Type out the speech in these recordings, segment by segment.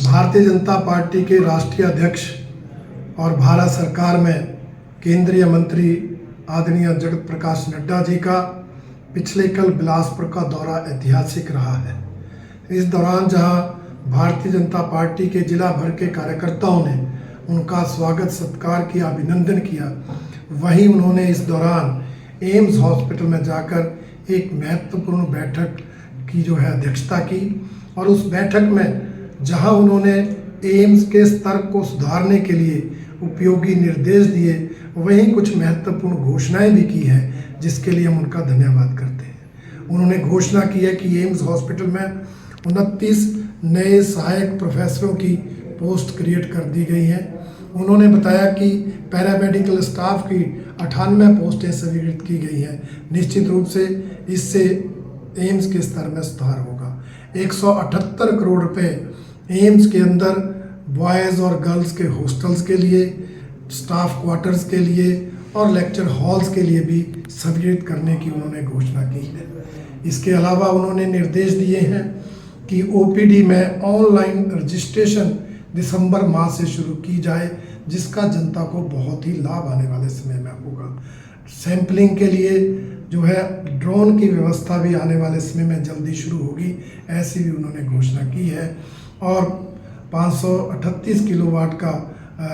Bharatiya Janata party के राष्ट्रीय अध्यक्ष और भारत सरकार में केंद्रीय मंत्री आदरणीय जगत प्रकाश नड्डा जी का पिछले कल बिलासपुर का दौरा ऐतिहासिक रहा है। इस दौरान जहां भारतीय जनता पार्टी के जिला भर के कार्यकर्ताओं ने उनका स्वागत सत्कार किया, अभिनंदन किया, वहीं उन्होंने इस दौरान एम्स हॉस्पिटल में जाकर एक महत्वपूर्ण बैठक की अध्यक्षता की और उस बैठक में जहां उन्होंने एम्स के स्तर को सुधारने के लिए उपयोगी निर्देश दिए, वहीं कुछ महत्वपूर्ण घोषणाएं भी की हैं, जिसके लिए हम उनका धन्यवाद करते हैं। उन्होंने घोषणा की है कि एम्स हॉस्पिटल में 29 नए सहायक प्रोफेसरों की पोस्ट क्रिएट कर दी गई हैं। उन्होंने बताया कि पैरामेडिकल स्टाफ की 98 पोस्टें स्वीकृत की गई हैं। निश्चित रूप से इससे एम्स के स्तर में सुधार होगा। 178 करोड़ रुपए एम्स के अंदर बॉयज़ और गर्ल्स के हॉस्टल्स के लिए, स्टाफ क्वार्टर्स के लिए और लेक्चर हॉल्स के लिए भी स्वीकृत करने की उन्होंने घोषणा की है। इसके अलावा उन्होंने निर्देश दिए हैं कि ओपीडी में ऑनलाइन रजिस्ट्रेशन दिसंबर माह से शुरू की जाए, जिसका जनता को बहुत ही लाभ आने वाले समय में होगा। सैंपलिंग के लिए ड्रोन की व्यवस्था भी आने वाले समय में जल्दी शुरू होगी, ऐसी भी उन्होंने घोषणा की है। और 538 किलोवाट का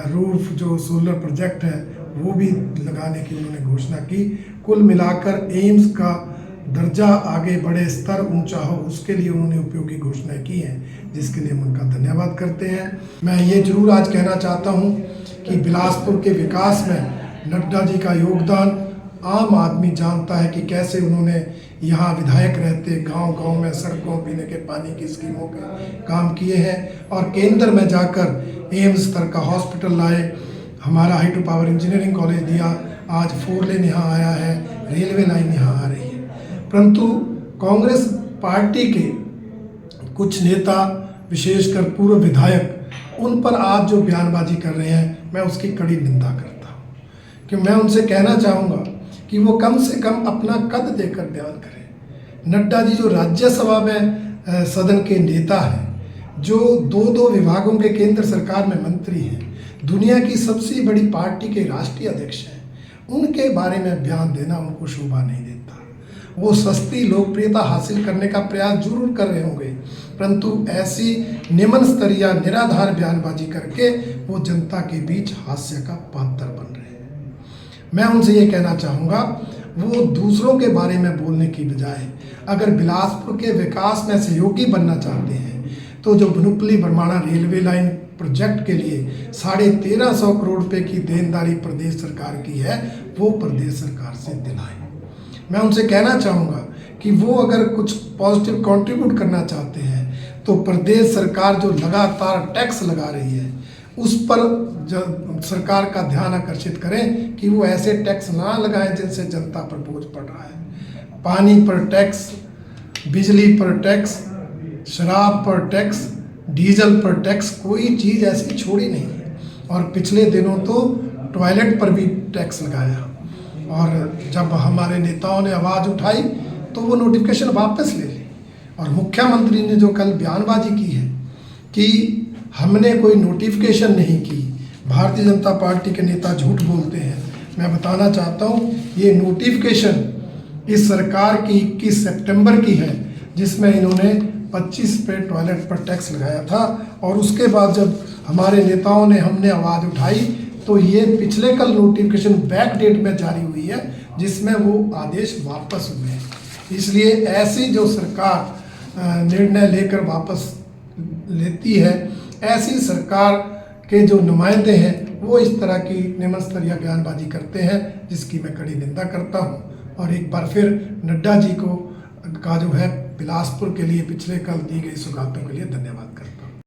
रूफ सोलर प्रोजेक्ट है, वो भी लगाने की उन्होंने घोषणा की। कुल मिलाकर एम्स का दर्जा आगे बढ़े, स्तर ऊंचा हो, उसके लिए उन्होंने उपयोगी घोषणाएं की हैं, जिसके लिए हम उनका धन्यवाद करते हैं। मैं ये जरूर आज कहना चाहता हूँ कि बिलासपुर के विकास में नड्डा जी का योगदान आम आदमी जानता है कि कैसे उन्होंने यहाँ विधायक रहते गांव-गांव में सड़कों, पीने के पानी की स्कीमों के काम किए हैं और केंद्र में जाकर एम्स स्तर का हॉस्पिटल लाए, हमारा हाइड्रो पावर इंजीनियरिंग कॉलेज दिया, आज 4 लेन यहाँ आया है, रेलवे लाइन यहाँ आ रही है। परंतु कांग्रेस पार्टी के कुछ नेता, विशेषकर पूर्व विधायक, उन पर आज जो बयानबाजी कर रहे हैं, मैं उसकी कड़ी निंदा करता हूँ। कि मैं उनसे कहना चाहूँगा कि वो कम से कम अपना कद देकर बयान करें। नड्डा जी जो राज्यसभा में सदन के नेता हैं, जो 2 विभागों के केंद्र सरकार में मंत्री हैं, दुनिया की सबसे बड़ी पार्टी के राष्ट्रीय अध्यक्ष हैं, उनके बारे में बयान देना उनको शोभा नहीं देता। वो सस्ती लोकप्रियता हासिल करने का प्रयास जरूर कर रहे होंगे, परंतु ऐसी निम्न स्तरीय निराधार बयानबाजी करके वो जनता के बीच हास्य का पात्र बन रहे हैं। मैं उनसे ये कहना चाहूँगा, वो दूसरों के बारे में बोलने की बजाय अगर बिलासपुर के विकास में सहयोगी बनना चाहते हैं, तो जो बनुपली बरमाणा रेलवे लाइन प्रोजेक्ट के लिए 1350 करोड़ रुपए की देनदारी प्रदेश सरकार की है, वो प्रदेश सरकार से दिलाएं। मैं उनसे कहना चाहूँगा कि वो अगर कुछ पॉजिटिव कंट्रीब्यूट करना चाहते हैं, तो प्रदेश सरकार जो लगातार टैक्स लगा रही है, उस पर सरकार का ध्यान आकर्षित करें कि वो ऐसे टैक्स ना लगाएं जिनसे जनता पर बोझ पड़ रहा है। पानी पर टैक्स, बिजली पर टैक्स, शराब पर टैक्स, डीजल पर टैक्स, कोई चीज़ ऐसी छोड़ी नहीं है। और पिछले दिनों तो टॉयलेट पर भी टैक्स लगाया, और जब हमारे नेताओं ने आवाज़ उठाई तो वो नोटिफिकेशन वापस ले ली। और मुख्यमंत्री ने जो कल बयानबाजी की है कि हमने कोई नोटिफिकेशन नहीं की, भारतीय जनता पार्टी के नेता झूठ बोलते हैं। मैं बताना चाहता हूँ, ये नोटिफिकेशन इस सरकार की 21 सितंबर की है, जिसमें इन्होंने 25 पे टॉयलेट पर टैक्स लगाया था। और उसके बाद जब हमारे नेताओं ने हमने आवाज़ उठाई तो ये पिछले कल नोटिफिकेशन बैक डेट में जारी हुई है, जिसमें वो आदेश वापस हुए हैं। इसलिए ऐसी जो सरकार निर्णय लेकर वापस लेती है, ऐसी सरकार के जो नुमाइंदे हैं, वो इस तरह की निम्न स्तरीय बयानबाजी करते हैं, जिसकी मैं कड़ी निंदा करता हूं। और एक बार फिर नड्डा जी को बिलासपुर के लिए पिछले कल दी गई सौगातों के लिए धन्यवाद करता हूं।